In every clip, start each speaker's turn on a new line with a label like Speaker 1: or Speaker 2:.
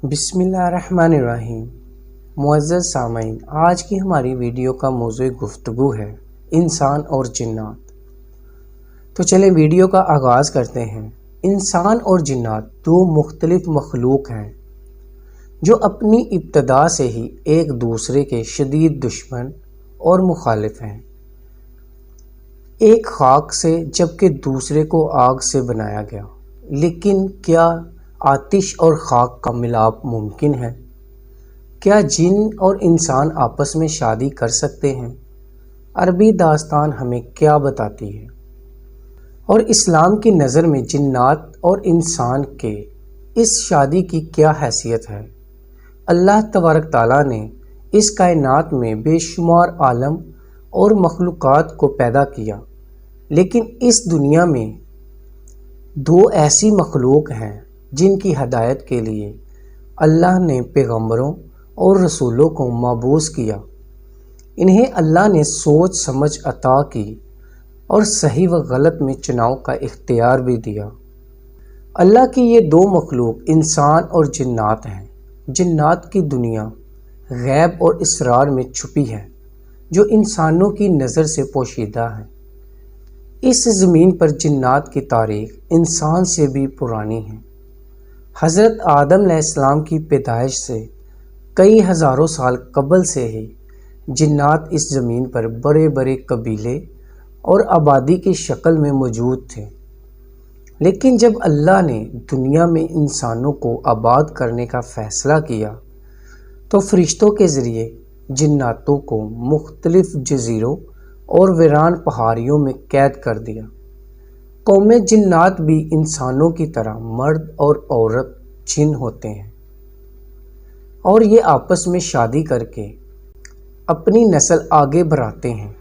Speaker 1: بسم اللہ الرحمن الرحیم۔ معزز سامعین، آج کی ہماری ویڈیو کا موضوع گفتگو ہے انسان اور جنات۔ تو چلیں ویڈیو کا آغاز کرتے ہیں۔ انسان اور جنات دو مختلف مخلوق ہیں جو اپنی ابتدا سے ہی ایک دوسرے کے شدید دشمن اور مخالف ہیں۔ ایک خاک سے جبکہ دوسرے کو آگ سے بنایا گیا، لیکن کیا آتش اور خاک کا ملاپ ممکن ہے؟ کیا جن اور انسان آپس میں شادی کر سکتے ہیں؟ عربی داستان ہمیں کیا بتاتی ہے؟ اور اسلام کی نظر میں جنات اور انسان کے اس شادی کی کیا حیثیت ہے؟ اللہ تبارک تعالیٰ نے اس کائنات میں بے شمار عالم اور مخلوقات کو پیدا کیا، لیکن اس دنیا میں دو ایسی مخلوق ہیں جن کی ہدایت کے لیے اللہ نے پیغمبروں اور رسولوں کو مبعوث کیا۔ انہیں اللہ نے سوچ سمجھ عطا کی اور صحیح و غلط میں چناؤ کا اختیار بھی دیا۔ اللہ کی یہ دو مخلوق انسان اور جنات ہیں۔ جنات کی دنیا غیب اور اسرار میں چھپی ہے جو انسانوں کی نظر سے پوشیدہ ہے۔ اس زمین پر جنات کی تاریخ انسان سے بھی پرانی ہے۔ حضرت آدم علیہ السلام کی پیدائش سے کئی ہزاروں سال قبل سے ہی جنات اس زمین پر بڑے بڑے قبیلے اور آبادی کی شکل میں موجود تھے، لیکن جب اللہ نے دنیا میں انسانوں کو آباد کرنے کا فیصلہ کیا تو فرشتوں کے ذریعے جناتوں کو مختلف جزیروں اور ویران پہاڑیوں میں قید کر دیا۔ قوم جنات بھی انسانوں کی طرح مرد اور عورت جن ہوتے ہیں، اور یہ آپس میں شادی کر کے اپنی نسل آگے بڑھاتے ہیں۔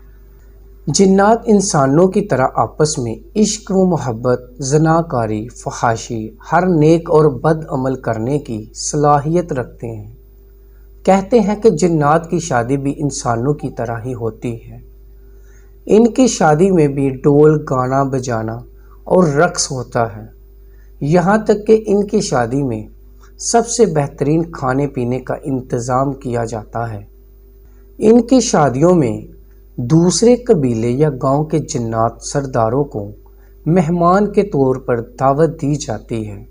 Speaker 1: جنات انسانوں کی طرح آپس میں عشق و محبت، زناکاری، فحاشی، ہر نیک اور بد عمل کرنے کی صلاحیت رکھتے ہیں۔ کہتے ہیں کہ جنات کی شادی بھی انسانوں کی طرح ہی ہوتی ہے۔ ان کی شادی میں بھی ڈول، گانا بجانا اور رقص ہوتا ہے، یہاں تک کہ ان کی شادی میں سب سے بہترین کھانے پینے کا انتظام کیا جاتا ہے۔ ان کی شادیوں میں دوسرے قبیلے یا گاؤں کے جنات سرداروں کو مہمان کے طور پر دعوت دی جاتی ہے۔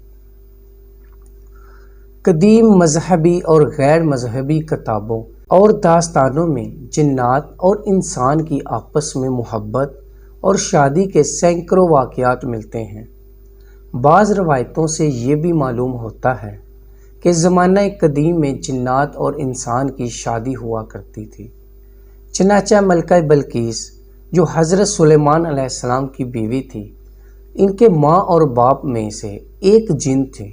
Speaker 1: قدیم مذہبی اور غیر مذہبی کتابوں اور داستانوں میں جنات اور انسان کی آپس میں محبت اور شادی کے سینکڑوں واقعات ملتے ہیں۔ بعض روایتوں سے یہ بھی معلوم ہوتا ہے کہ زمانہ قدیم میں جنات اور انسان کی شادی ہوا کرتی تھی۔ چنانچہ ملکہ بلقیس جو حضرت سلیمان علیہ السلام کی بیوی تھی، ان کے ماں اور باپ میں سے ایک جن تھے۔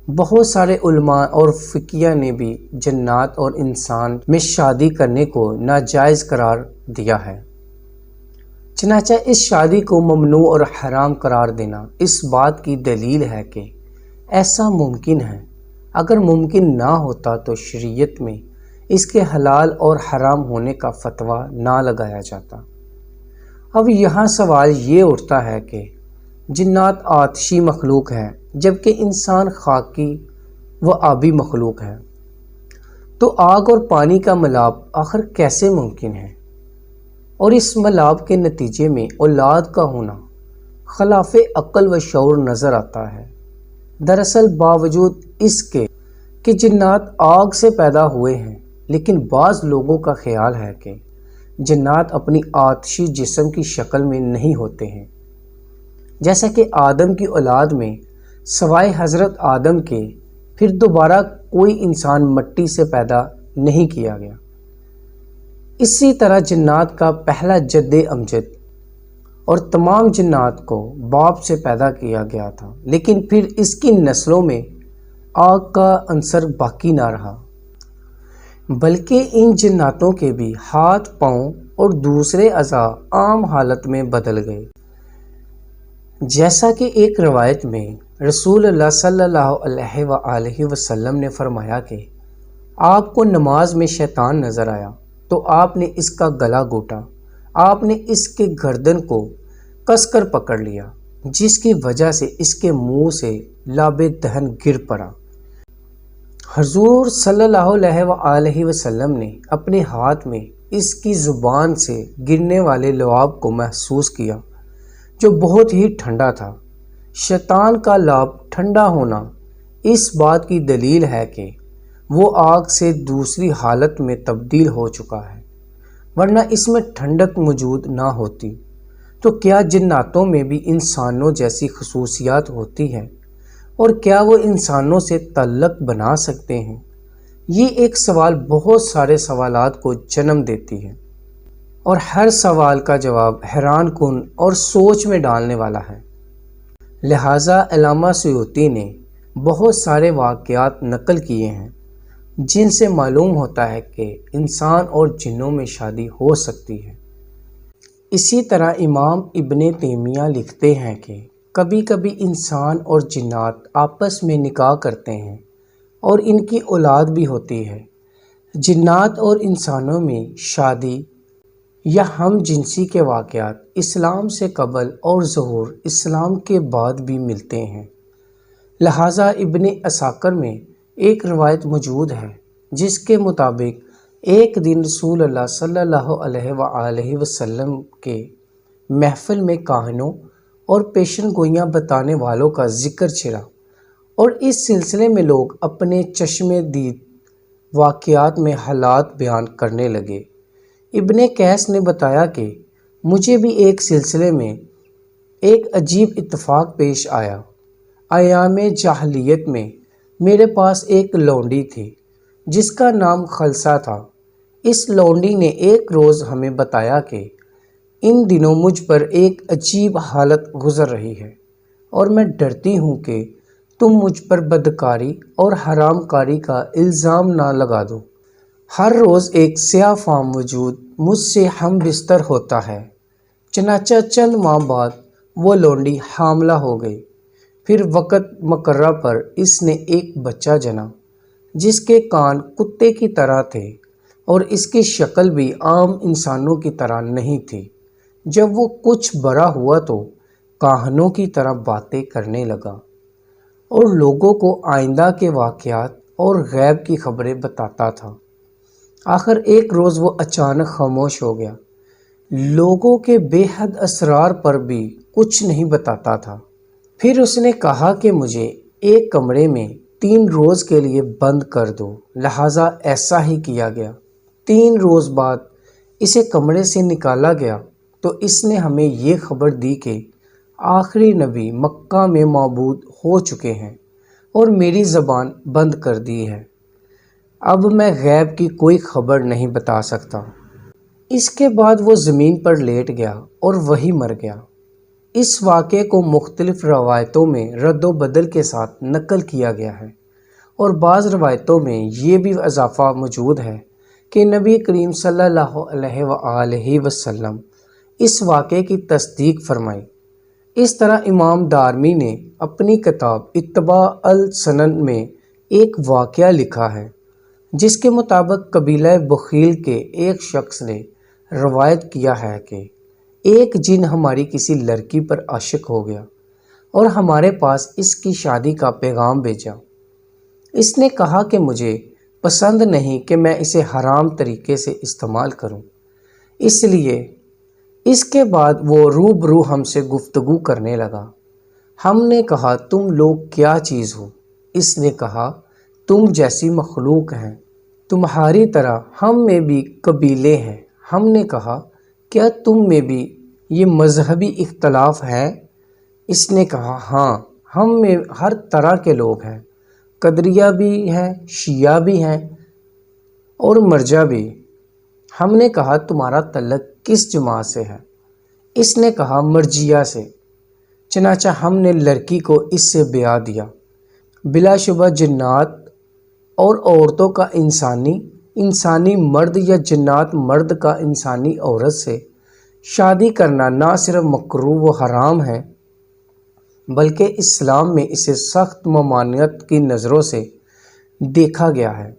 Speaker 1: بہت سارے علماء اور فقیہ نے بھی جنات اور انسان میں شادی کرنے کو ناجائز قرار دیا ہے۔ چنانچہ اس شادی کو ممنوع اور حرام قرار دینا اس بات کی دلیل ہے کہ ایسا ممکن ہے۔ اگر ممکن نہ ہوتا تو شریعت میں اس کے حلال اور حرام ہونے کا فتویٰ نہ لگایا جاتا۔ اب یہاں سوال یہ اٹھتا ہے کہ جنات آتشی مخلوق ہے جبکہ انسان خاکی و آبی مخلوق ہے، تو آگ اور پانی کا ملاپ آخر کیسے ممکن ہے؟ اور اس ملاپ کے نتیجے میں اولاد کا ہونا خلاف عقل و شعور نظر آتا ہے۔ دراصل باوجود اس کے کہ جنات آگ سے پیدا ہوئے ہیں، لیکن بعض لوگوں کا خیال ہے کہ جنات اپنی آتشی جسم کی شکل میں نہیں ہوتے ہیں، جیسا کہ آدم کی اولاد میں سوائے حضرت آدم کے پھر دوبارہ کوئی انسان مٹی سے پیدا نہیں کیا گیا۔ اسی طرح جنات کا پہلا جد امجد اور تمام جنات کو باپ سے پیدا کیا گیا تھا، لیکن پھر اس کی نسلوں میں آگ کا عنصر باقی نہ رہا، بلکہ ان جناتوں کے بھی ہاتھ، پاؤں اور دوسرے اعضاء عام حالت میں بدل گئے۔ جیسا کہ ایک روایت میں رسول اللہ صلی اللہ علیہ وآلہ وسلم نے فرمایا کہ آپ کو نماز میں شیطان نظر آیا تو آپ نے اس کا گلا گھونٹا، آپ نے اس کے گردن کو کس کر پکڑ لیا، جس کی وجہ سے اس کے منہ سے لعاب دہن گر پڑا۔ حضور صلی اللہ علیہ وآلہ وسلم نے اپنے ہاتھ میں اس کی زبان سے گرنے والے لعاب کو محسوس کیا جو بہت ہی ٹھنڈا تھا۔ شیطان کا لعاب ٹھنڈا ہونا اس بات کی دلیل ہے کہ وہ آگ سے دوسری حالت میں تبدیل ہو چکا ہے، ورنہ اس میں ٹھنڈک موجود نہ ہوتی۔ تو کیا جناتوں میں بھی انسانوں جیسی خصوصیات ہوتی ہیں، اور کیا وہ انسانوں سے تعلق بنا سکتے ہیں؟ یہ ایک سوال بہت سارے سوالات کو جنم دیتی ہے، اور ہر سوال کا جواب حیران کن اور سوچ میں ڈالنے والا ہے۔ لہٰذا علامہ سیوطی نے بہت سارے واقعات نقل کیے ہیں جن سے معلوم ہوتا ہے کہ انسان اور جنوں میں شادی ہو سکتی ہے۔ اسی طرح امام ابن تیمیہ لکھتے ہیں کہ کبھی کبھی انسان اور جنات آپس میں نکاح کرتے ہیں اور ان کی اولاد بھی ہوتی ہے۔ جنات اور انسانوں میں شادی یا ہم جنسی کے واقعات اسلام سے قبل اور ظہور اسلام کے بعد بھی ملتے ہیں۔ لہٰذا ابن عساکر میں ایک روایت موجود ہے جس کے مطابق ایک دن رسول اللہ صلی اللہ علیہ وآلہ وسلم کے محفل میں کاہنوں اور پیشن گوئیاں بتانے والوں کا ذکر چھڑا، اور اس سلسلے میں لوگ اپنے چشم دید واقعات میں حالات بیان کرنے لگے۔ ابن قیس نے بتایا کہ مجھے بھی ایک سلسلے میں ایک عجیب اتفاق پیش آیا۔ ایام جاہلیت میں میرے پاس ایک لونڈی تھی جس کا نام خلصہ تھا۔ اس لونڈی نے ایک روز ہمیں بتایا کہ ان دنوں مجھ پر ایک عجیب حالت گزر رہی ہے، اور میں ڈرتی ہوں کہ تم مجھ پر بدکاری اور حرام کاری کا الزام نہ لگا دو۔ ہر روز ایک سیاہ فام وجود مجھ سے ہم بستر ہوتا ہے۔ چنانچہ چند ماہ بعد وہ لونڈی حاملہ ہو گئی۔ پھر وقت مقررہ پر اس نے ایک بچہ جنا جس کے کان کتے کی طرح تھے اور اس کی شکل بھی عام انسانوں کی طرح نہیں تھی۔ جب وہ کچھ بڑا ہوا تو کاہنوں کی طرح باتیں کرنے لگا اور لوگوں کو آئندہ کے واقعات اور غیب کی خبریں بتاتا تھا۔ آخر ایک روز وہ اچانک خاموش ہو گیا۔ لوگوں کے بے حد اسرار پر بھی کچھ نہیں بتاتا تھا۔ پھر اس نے کہا کہ مجھے ایک کمرے میں 3 روز کے لیے بند کر دو۔ لہٰذا ایسا ہی کیا گیا۔ 3 روز بعد اسے کمرے سے نکالا گیا تو اس نے ہمیں یہ خبر دی کہ آخری نبی مکہ میں معبود ہو چکے ہیں اور میری زبان بند کر دی ہے۔ اب میں غیب کی کوئی خبر نہیں بتا سکتا۔ اس کے بعد وہ زمین پر لیٹ گیا اور وہی مر گیا۔ اس واقعے کو مختلف روایتوں میں رد و بدل کے ساتھ نقل کیا گیا ہے، اور بعض روایتوں میں یہ بھی اضافہ موجود ہے کہ نبی کریم صلی اللہ علیہ وآلہ وسلم اس واقعے کی تصدیق فرمائی۔ اس طرح امام دارمی نے اپنی کتاب اتباع السنن میں ایک واقعہ لکھا ہے جس کے مطابق قبیلہ بخیل کے ایک شخص نے روایت کیا ہے کہ ایک جن ہماری کسی لڑکی پر عاشق ہو گیا اور ہمارے پاس اس کی شادی کا پیغام بھیجا۔ اس نے کہا کہ مجھے پسند نہیں کہ میں اسے حرام طریقے سے استعمال کروں، اس لیے اس کے بعد وہ روبرو ہم سے گفتگو کرنے لگا۔ ہم نے کہا تم لوگ کیا چیز ہو؟ اس نے کہا تم جیسی مخلوق ہیں، تمہاری طرح ہم میں بھی قبیلے ہیں۔ ہم نے کہا کیا تم میں بھی یہ مذہبی اختلاف ہے؟ اس نے کہا ہاں، ہم میں ہر طرح کے لوگ ہیں، قدریہ بھی ہیں، شیعہ بھی ہیں اور مرجع بھی۔ ہم نے کہا تمہارا تعلق کس جماعت سے ہے؟ اس نے کہا مرجعیہ سے۔ چنانچہ ہم نے لڑکی کو اس سے بیاہ دیا۔ بلا شبہ جنات اور عورتوں کا انسانی مرد یا جنات مرد کا انسانی عورت سے شادی کرنا نہ صرف مکروہ و حرام ہے بلکہ اسلام میں اسے سخت ممانعت کی نظروں سے دیکھا گیا ہے،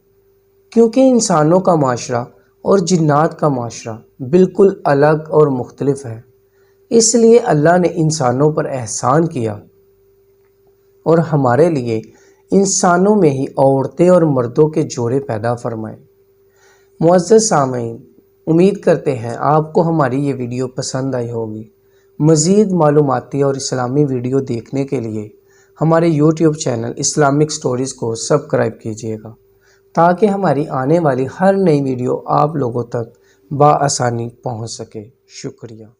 Speaker 1: کیونکہ انسانوں کا معاشرہ اور جنات کا معاشرہ بالکل الگ اور مختلف ہے۔ اس لیے اللہ نے انسانوں پر احسان کیا اور ہمارے لیے انسانوں میں ہی عورتیں اور مردوں کے جوڑے پیدا فرمائے۔ معزز سامعین، امید کرتے ہیں آپ کو ہماری یہ ویڈیو پسند آئی ہوگی۔ مزید معلوماتی اور اسلامی ویڈیو دیکھنے کے لیے ہمارے یوٹیوب چینل اسلامک سٹوریز کو سبسکرائب کیجیے گا تاکہ ہماری آنے والی ہر نئی ویڈیو آپ لوگوں تک بآسانی پہنچ سکے۔ شکریہ۔